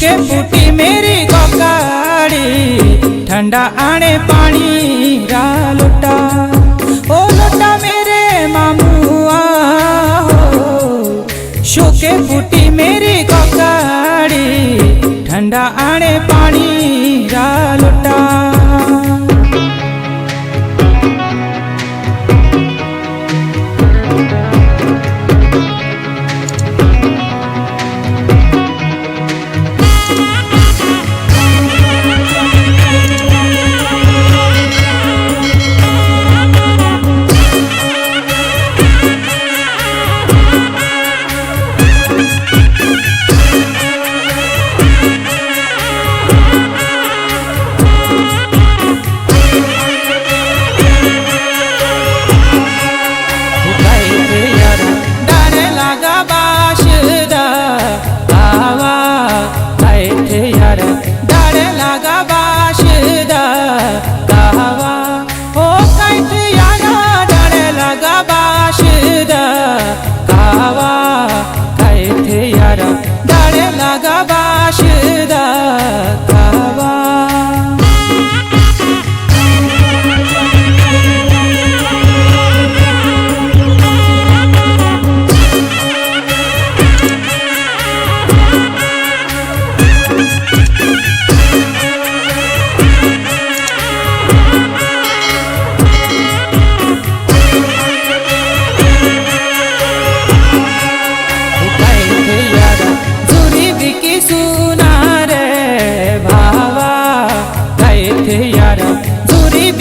शोके फूटी मेरी कोकाड़ी ठंडा आने पानी रा लोटा ओ लोटा मेरे मामुआ हो। शोके फूटी मेरी कोकाड़ी ठंडा आने पानी रा लोटा डाले लगा बाशदा कावा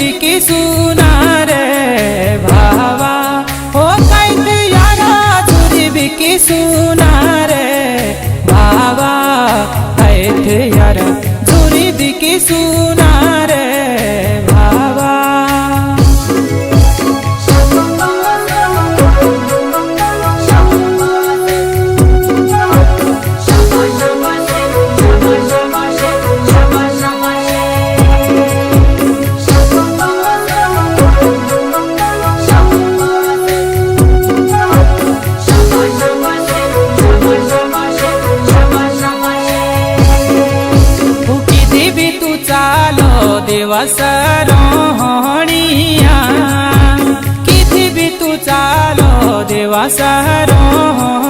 बिकी सुना रे भावा हो कैसे यारा चूरी बिकी सुना रे भावा कैसे यारा चूरी बिकी सुना रे भावा दिवस रोहणिया किती भी तू चालो दिवस रोहणिया